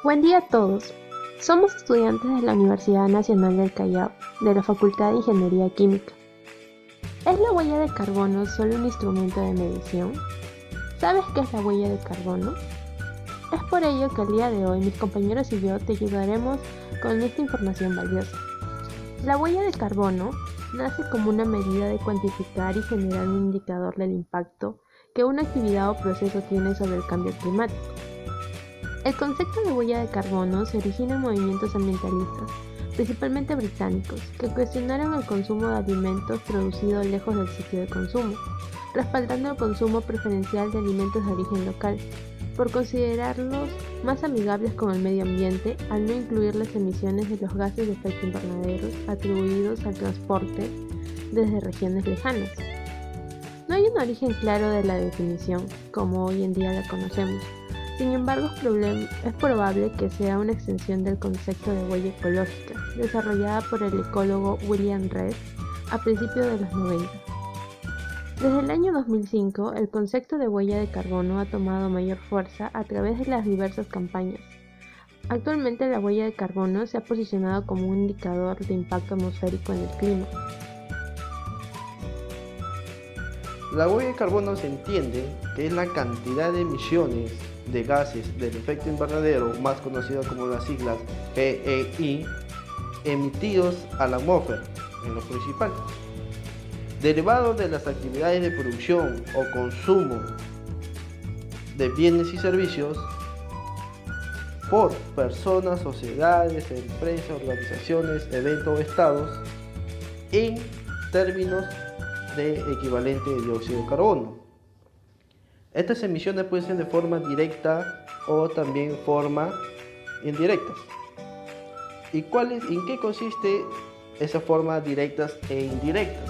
Buen día a todos. Somos estudiantes de la Universidad Nacional del Callao, de la Facultad de Ingeniería Química. ¿Es la huella de carbono solo un instrumento de medición? ¿Sabes qué es la huella de carbono? Es por ello que el día de hoy mis compañeros y yo te ayudaremos con esta información valiosa. La huella de carbono nace como una medida de cuantificar y generar un indicador del impacto que una actividad o proceso tiene sobre el cambio climático. El concepto de huella de carbono se origina en movimientos ambientalistas, principalmente británicos, que cuestionaron el consumo de alimentos producidos lejos del sitio de consumo, respaldando el consumo preferencial de alimentos de origen local, por considerarlos más amigables con el medio ambiente al no incluir las emisiones de los gases de efecto invernadero atribuidos al transporte desde regiones lejanas. No hay un origen claro de la definición, como hoy en día la conocemos. Sin embargo, es probable que sea una extensión del concepto de huella ecológica, desarrollada por el ecólogo William Reid a principios de los 90. Desde el año 2005, el concepto de huella de carbono ha tomado mayor fuerza a través de las diversas campañas. Actualmente, la huella de carbono se ha posicionado como un indicador de impacto atmosférico en el clima. La huella de carbono se entiende que es la cantidad de emisiones de gases del efecto invernadero, más conocido como las siglas GEI, emitidos a la atmósfera, en lo principal, derivado de las actividades de producción o consumo de bienes y servicios por personas, sociedades, empresas, organizaciones, eventos o estados en términos de equivalente de dióxido de carbono. Estas emisiones pueden ser de forma directa o también forma indirectas. ¿En qué consiste esas formas directas e indirectas?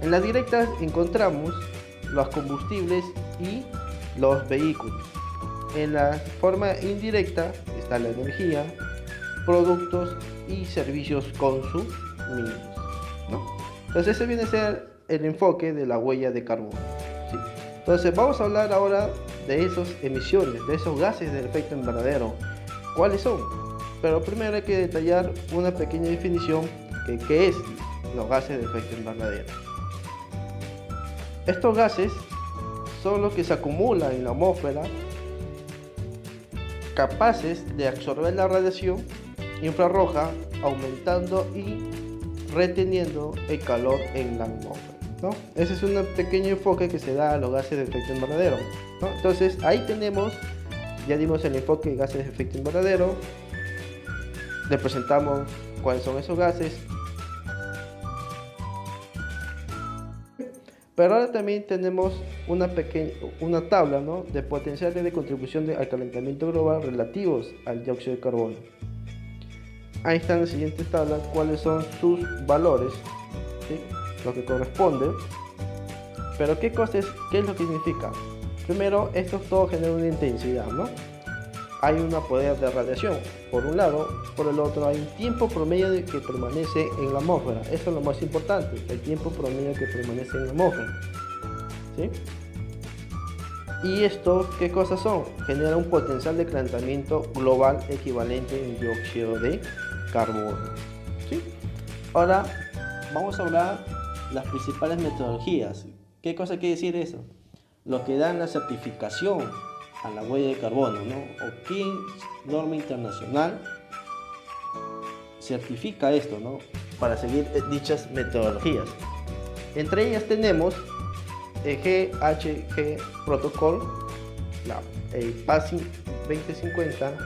En las directas encontramos los combustibles y los vehículos. En la forma indirecta está la energía, productos y servicios consumidos, ¿no? Entonces ese viene a ser el enfoque de la huella de carbono, ¿sí? Entonces vamos a hablar ahora de esas emisiones, de esos gases de efecto invernadero. ¿Cuáles son? Pero primero hay que detallar una pequeña definición que qué es los gases de efecto invernadero. Estos gases son los que se acumulan en la atmósfera, capaces de absorber la radiación infrarroja, aumentando y reteniendo el calor en la atmósfera, ¿no? Ese es un pequeño enfoque que se da a los gases de efecto invernadero, ¿no? Entonces ahí tenemos, ya dimos el enfoque de gases de efecto invernadero, le presentamos cuáles son esos gases, pero ahora también tenemos una tabla, ¿no?, de potenciales de contribución al calentamiento global relativos al dióxido de carbono. Ahí está en la siguiente tabla cuáles son sus valores, ¿sí?, lo que corresponde. Pero ¿qué es lo que significa? Primero, esto todo genera una intensidad, ¿no? Hay un poder de radiación, por un lado. Por el otro, hay un tiempo promedio que permanece en la atmósfera. Eso es lo más importante, el tiempo promedio que permanece en la atmósfera, ¿sí? ¿Y esto qué cosas son? Genera un potencial de calentamiento global equivalente en dióxido de carbono, ¿sí? Ahora vamos a hablar las principales metodologías. ¿Qué cosa quiere decir eso? Lo que dan la certificación a la huella de carbono, ¿no? O qué norma internacional certifica esto, ¿no?, para seguir dichas metodologías. Entre ellas tenemos el GHG Protocol, el PASIC 2050,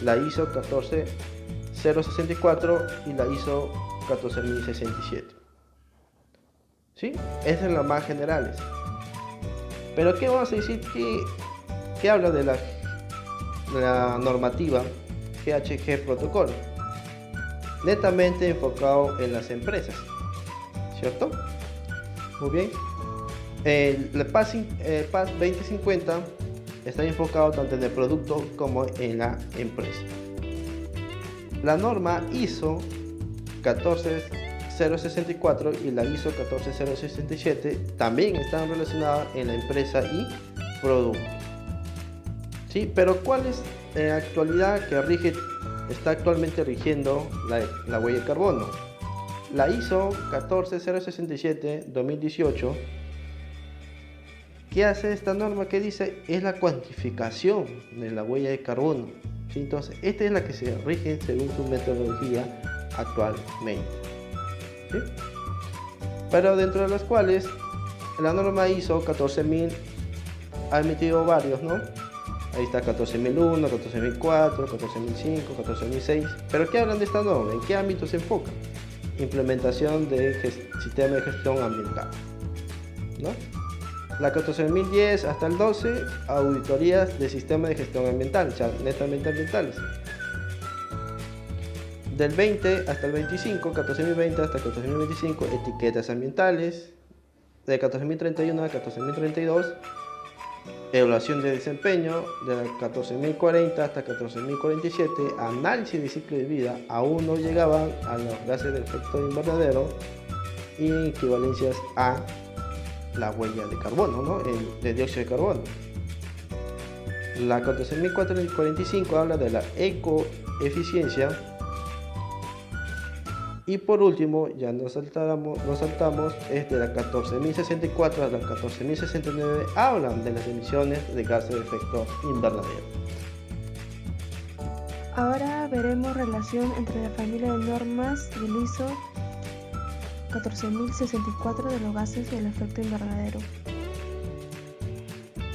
la ISO 14064 y la ISO 14067. ¿Sí? Esas son las más generales. Pero ¿qué vamos a decir? ¿Qué habla de la normativa GHG Protocol? Netamente enfocado en las empresas, ¿cierto? Muy bien. El PAS 2050 está enfocado tanto en el producto como en la empresa. La norma ISO 14064 y la ISO 14067 también están relacionadas en la empresa y producto, ¿sí? Pero ¿cuál es en la actualidad está actualmente rigiendo la huella de carbono? La ISO 14067-2018. ¿Qué hace esta norma? ¿Qué dice? Es la cuantificación de la huella de carbono, ¿sí? Entonces, esta es la que se rige según su metodología actualmente, ¿sí? Pero dentro de las cuales la norma ISO 14000 ha emitido varios, ¿no? Ahí está 14001, 14004, 14005, 14006. ¿Pero qué hablan de esta norma? ¿En qué ámbito se enfoca? Implementación de sistema de gestión ambiental, ¿no? La 14010 hasta el 12, auditorías de sistema de gestión ambiental, o sea, netamente ambientales. Del 20 hasta el 25, 14020 hasta 14025, etiquetas ambientales. De 14031 a 14032, evaluación de desempeño. De la 14040 hasta 14047, análisis de ciclo de vida. Aún no llegaban a los gases de efecto invernadero y equivalencias a la huella de carbono, ¿no? De dióxido de carbono. La 14045 habla de la ecoeficiencia. Y por último, ya nos saltamos, es de la 14064 a la 14069, hablan de las emisiones de gases de efecto invernadero. Ahora veremos relación entre la familia de normas del ISO 14064 de los gases del efecto invernadero.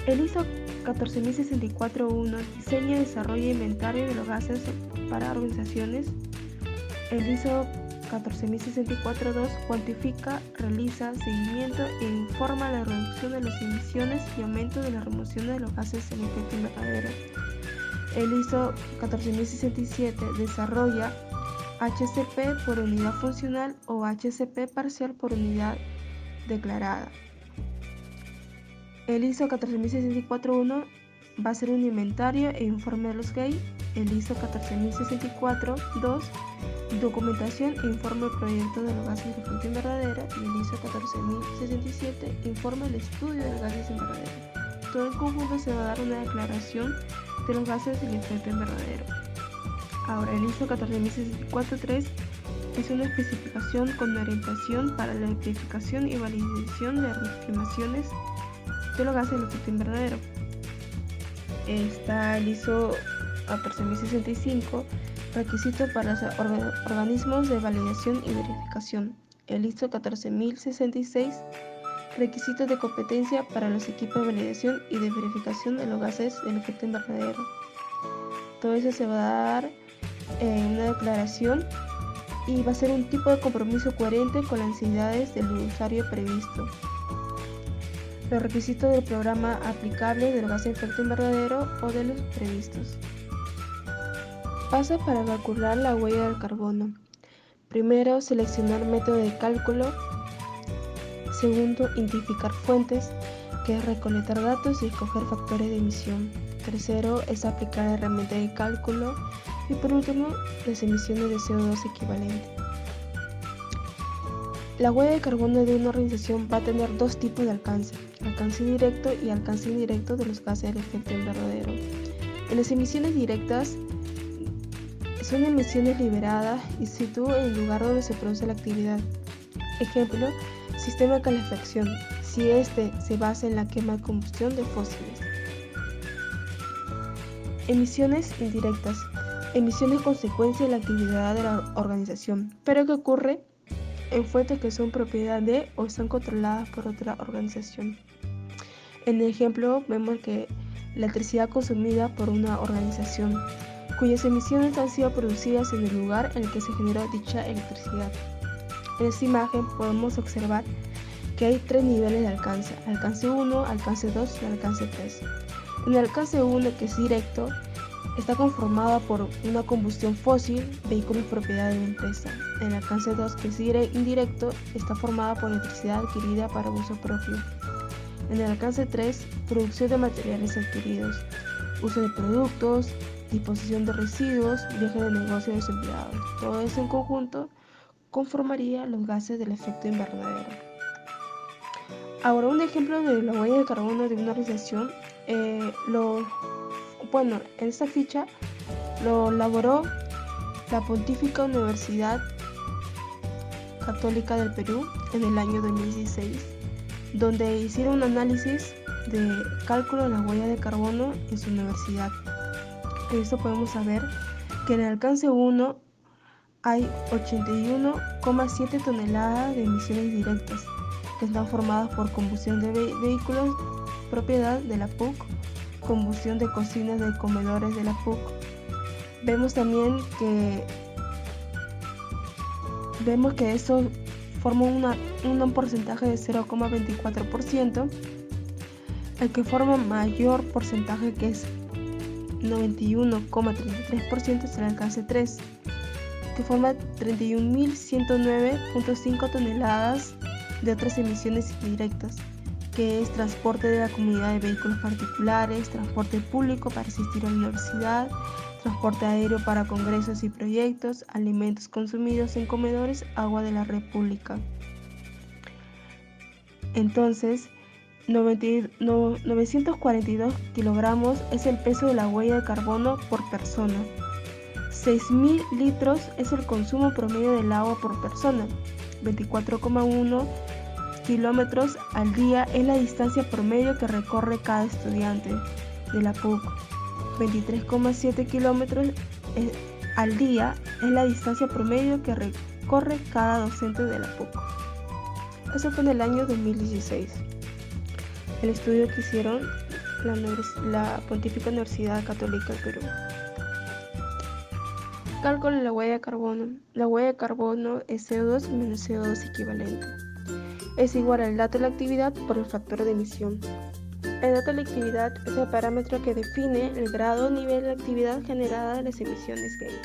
El ISO 14064-1 diseña, desarrolla e inventario de los gases para organizaciones. El ISO 14064-2 cuantifica, realiza seguimiento e informa la reducción de las emisiones y aumento de la remoción de los gases del efecto invernadero. El ISO 14067 desarrolla HCP por unidad funcional o HCP parcial por unidad declarada. El ISO 14064-1 va a ser un inventario e informe de los GAI. El ISO 14064-2 documentación e informe del proyecto de los gases de efecto invernadero, y el ISO 14067 informa el estudio de los gases invernadero. Todo en conjunto se va a dar una declaración de los gases del efecto invernadero. Ahora, el ISO 14064-3 es una especificación con orientación para la verificación y validación de las estimaciones de los gases del efecto invernadero. Está el ISO 14065, requisito para los organismos de validación y verificación. El ISO 14066, requisitos de competencia para los equipos de validación y de verificación de los gases del efecto invernadero. Todo eso se va a dar en una declaración y va a ser un tipo de compromiso coherente con las necesidades del usuario previsto. Los requisitos del programa aplicable de los gases de efecto invernadero o de los previstos. Paso para calcular la huella del carbono. Primero, seleccionar método de cálculo. Segundo, identificar fuentes, que es recolectar datos y escoger factores de emisión. Tercero, es aplicar la herramienta de cálculo. Y por último, las emisiones de CO2 equivalentes. La huella de carbono de una organización va a tener dos tipos de alcance directo y alcance indirecto de los gases del efecto invernadero. En las emisiones directas, son emisiones liberadas y se sitúan en el lugar donde se produce la actividad. Ejemplo, sistema de calefacción, si este se basa en la quema de combustión de fósiles. Emisiones indirectas, emisiones consecuencia de la actividad de la organización, pero que ocurre en fuentes que son propiedad de o están controladas por otra organización. En el ejemplo vemos que la electricidad consumida por una organización, cuyas emisiones han sido producidas en el lugar en el que se generó dicha electricidad. En esta imagen podemos observar que hay tres niveles de alcance: alcance 1, alcance 2 y alcance 3. En el alcance 1, que es directo, está conformada por una combustión fósil, vehículos propiedad de una empresa. En el alcance 2, que es indirecto, está formada por electricidad adquirida para uso propio. En el alcance 3, producción de materiales adquiridos, uso de productos, disposición de residuos, viaje de negocio de desempleados. Todo eso en conjunto conformaría los gases del efecto invernadero. Ahora, un ejemplo de la huella de carbono de una organización, los Bueno, esta ficha lo elaboró la Pontificia Universidad Católica del Perú en el año 2016, donde hicieron un análisis de cálculo de la huella de carbono en su universidad. En esto podemos saber que en el alcance 1 hay 81,7 toneladas de emisiones directas que están formadas por combustión de vehículos, propiedad de la PUC, combustión de cocinas de comedores de la PUC. Vemos también que eso forma un porcentaje de 0,24%, el que forma mayor porcentaje, que es 91,33%, es el alcance 3, que forma 31.109,5 toneladas de otras emisiones indirectas, que es transporte de la comunidad de vehículos particulares, transporte público para asistir a la universidad, transporte aéreo para congresos y proyectos, alimentos consumidos en comedores, agua de la red pública. Entonces, 942 kilogramos es el peso de la huella de carbono por persona. 6.000 litros es el consumo promedio del agua por persona. 24,1 kilómetros al día es la distancia promedio que recorre cada estudiante de la PUC. 23,7 kilómetros al día es la distancia promedio que recorre cada docente de la PUC. Eso fue en el año 2016. El estudio que hicieron la Pontificia Universidad Católica del Perú. Cálculo de la huella de carbono. La huella de carbono es CO2 menos CO2 equivalente. Es igual al dato de la actividad por el factor de emisión. El dato de la actividad es el parámetro que define el grado o nivel de actividad generada de las emisiones gain.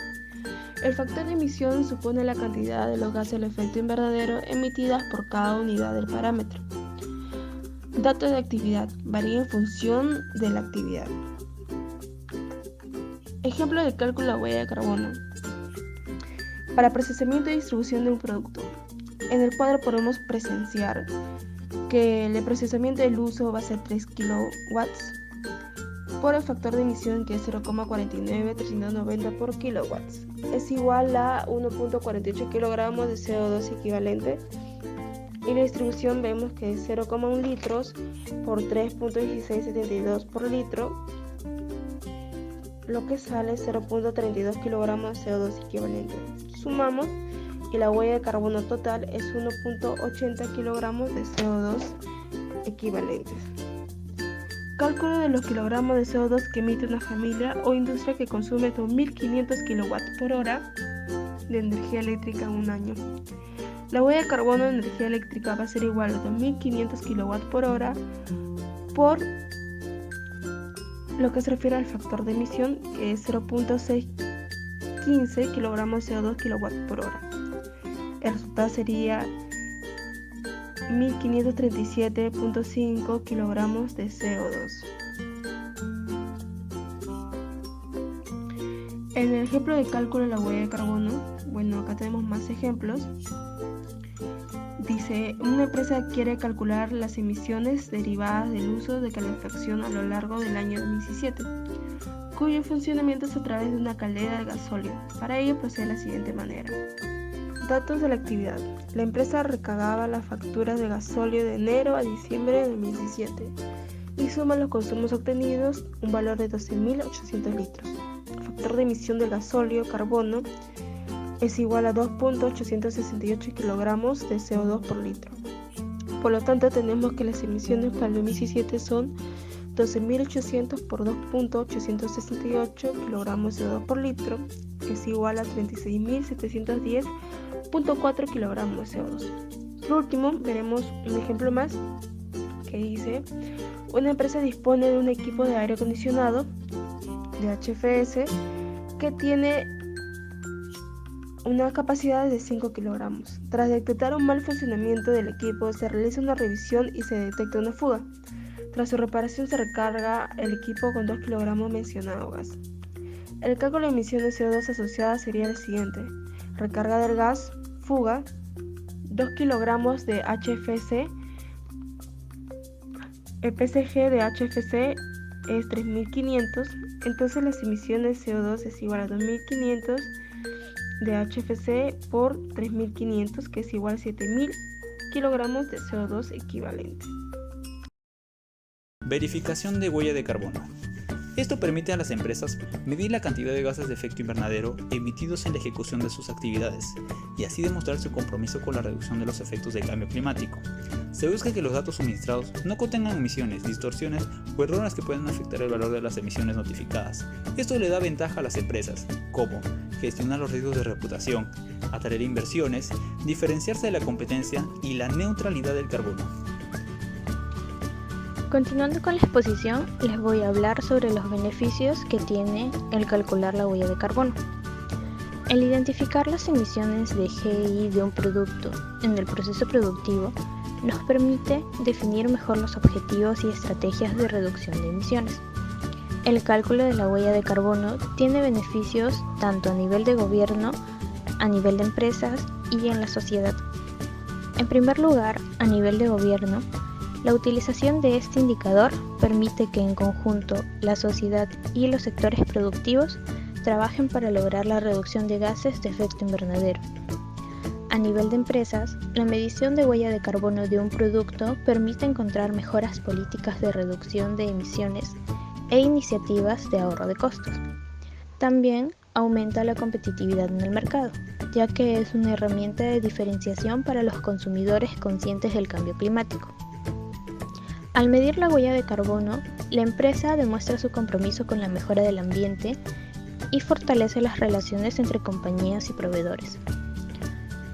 El factor de emisión supone la cantidad de los gases de efecto invernadero emitidas por cada unidad del parámetro. Dato de actividad varía en función de la actividad. Ejemplo de cálculo de la huella de carbono. Para procesamiento y distribución de un producto. En el cuadro podemos presenciar que el procesamiento del uso va a ser 3 kilowatts por el factor de emisión, que es 0,49390 por kilowatts. Es igual a 1,48 kilogramos de CO2 equivalente. Y la distribución vemos que es 0,1 litros por 3,1672 por litro, lo que sale 0,32 kilogramos de CO2 equivalente. Sumamos y la huella de carbono total es 1,80 kilogramos de CO2 equivalentes. Cálculo de los kilogramos de CO2 que emite una familia o industria que consume 2.500 kWh de energía eléctrica en un año. La huella de carbono de energía eléctrica va a ser igual a 2.500 kWh por lo que se refiere al factor de emisión, que es 0,615 kilogramos de CO2 kWh. El resultado sería 1.537,5 kilogramos de CO2. En el ejemplo de cálculo de la huella de carbono, bueno, acá tenemos más ejemplos. Dice, una empresa quiere calcular las emisiones derivadas del uso de calefacción a lo largo del año 2017, cuyo funcionamiento es a través de una caldera de gasóleo. Para ello procede de la siguiente manera. Datos de la actividad. La empresa recargaba las facturas de gasóleo de enero a diciembre de 2017 y suma los consumos obtenidos, un valor de 12.800 litros. El factor de emisión del gasóleo carbono es igual a 2,868 kilogramos de CO2 por litro. Por lo tanto, tenemos que las emisiones para el 2017 son 12.800 por 2,868 kilogramos de CO2 por litro, que es igual a 36.710,4 kilogramos de CO2. Por último, veremos un ejemplo más que dice, una empresa dispone de un equipo de aire acondicionado de HFS que tiene una capacidad de 5 kilogramos. Tras detectar un mal funcionamiento del equipo, se realiza una revisión y se detecta una fuga. Tras su reparación se recarga el equipo con 2 kilogramos mencionado gas. El cálculo de emisiones de CO2 asociadas sería el siguiente. Recarga del gas, fuga, 2 kilogramos de HFC. El PSG de HFC es 3.500, Entonces las emisiones de CO2 es igual a 2500 de HFC por 3500, que es igual a 7000 kilogramos de CO2 equivalente. Verificación de huella de carbono. Esto permite a las empresas medir la cantidad de gases de efecto invernadero emitidos en la ejecución de sus actividades y así demostrar su compromiso con la reducción de los efectos del cambio climático. Se busca que los datos suministrados no contengan emisiones, distorsiones o errores que puedan afectar el valor de las emisiones notificadas. Esto le da ventaja a las empresas, como gestionar los riesgos de reputación, atraer inversiones, diferenciarse de la competencia y la neutralidad del carbono. Continuando con la exposición, les voy a hablar sobre los beneficios que tiene el calcular la huella de carbono. El identificar las emisiones de GI de un producto en el proceso productivo nos permite definir mejor los objetivos y estrategias de reducción de emisiones. El cálculo de la huella de carbono tiene beneficios tanto a nivel de gobierno, a nivel de empresas y en la sociedad. En primer lugar, a nivel de gobierno, la utilización de este indicador permite que en conjunto la sociedad y los sectores productivos trabajen para lograr la reducción de gases de efecto invernadero. A nivel de empresas, la medición de huella de carbono de un producto permite encontrar mejoras políticas de reducción de emisiones e iniciativas de ahorro de costos. También aumenta la competitividad en el mercado, ya que es una herramienta de diferenciación para los consumidores conscientes del cambio climático. Al medir la huella de carbono, la empresa demuestra su compromiso con la mejora del ambiente y fortalece las relaciones entre compañías y proveedores.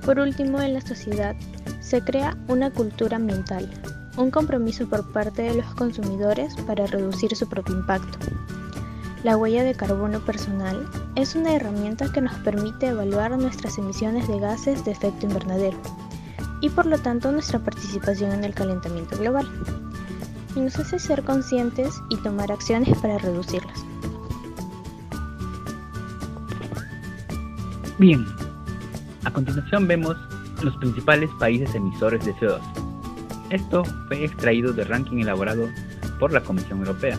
Por último, en la sociedad se crea una cultura ambiental, un compromiso por parte de los consumidores para reducir su propio impacto. La huella de carbono personal es una herramienta que nos permite evaluar nuestras emisiones de gases de efecto invernadero y por lo tanto nuestra participación en el calentamiento global, y nos hace ser conscientes y tomar acciones para reducirlas. Bien, a continuación vemos los principales países emisores de CO2. Esto fue extraído del ranking elaborado por la Comisión Europea,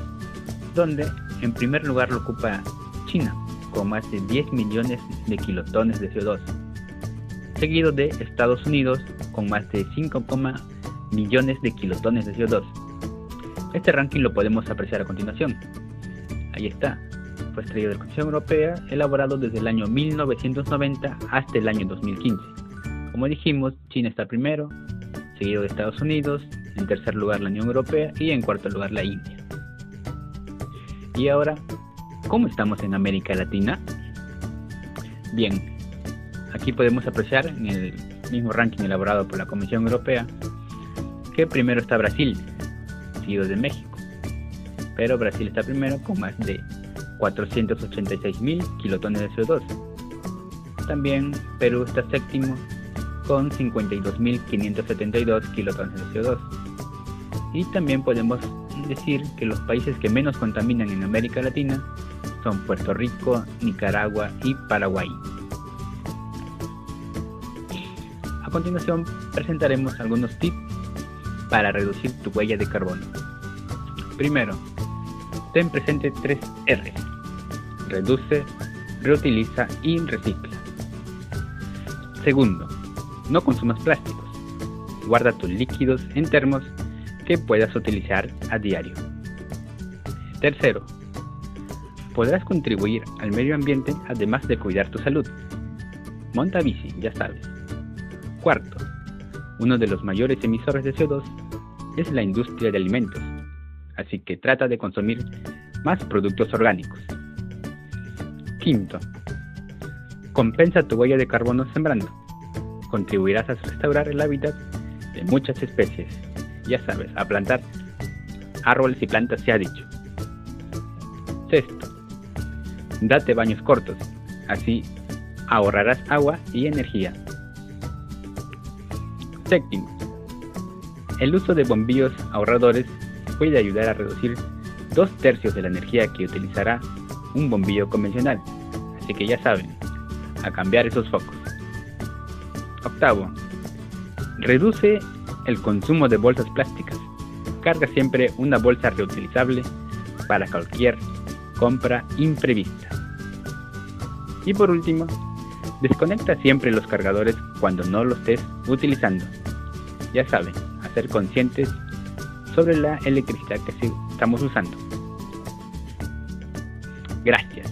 donde en primer lugar lo ocupa China, con más de 10 millones de kilotones de CO2, seguido de Estados Unidos, con más de 5, millones de kilotones de CO2. Este ranking lo podemos apreciar a continuación. Ahí está. Fue extraído de la Comisión Europea, elaborado desde el año 1990 hasta el año 2015. Como dijimos, China está primero, seguido de Estados Unidos, en tercer lugar la Unión Europea y en cuarto lugar la India. Y ahora, ¿cómo estamos en América Latina? Bien, aquí podemos apreciar en el mismo ranking elaborado por la Comisión Europea que primero está Brasil, seguido de México, pero Brasil está primero con más de 486.000 kilotones de CO2. También Perú está séptimo con 52.572 kilotones de CO2. Y también podemos decir que los países que menos contaminan en América Latina son Puerto Rico, Nicaragua y Paraguay. A continuación presentaremos algunos tips para reducir tu huella de carbono. Primero, ten presente 3 R's: reduce, reutiliza y recicla. Segundo, no consumas plásticos. Guarda tus líquidos en termos que puedas utilizar a diario. Tercero, podrás contribuir al medio ambiente además de cuidar tu salud. Monta bici, ya sabes. Cuarto, uno de los mayores emisores de CO2 es la industria de alimentos, así que trata de consumir más productos orgánicos. Quinto, compensa tu huella de carbono sembrando. Contribuirás a restaurar el hábitat de muchas especies. Ya sabes, a plantar árboles y plantas se ha dicho. Sexto, date baños cortos, así ahorrarás agua y energía. Séptimo, el uso de bombillos ahorradores puede ayudar a reducir 2/3 de la energía que utilizará un bombillo convencional, así que ya saben, a cambiar esos focos. Octavo, reduce el consumo de bolsas plásticas. Carga siempre una bolsa reutilizable para cualquier compra imprevista. Y por último, desconecta siempre los cargadores cuando no los estés utilizando. Ya saben, a ser conscientes sobre la electricidad que estamos usando. Gracias.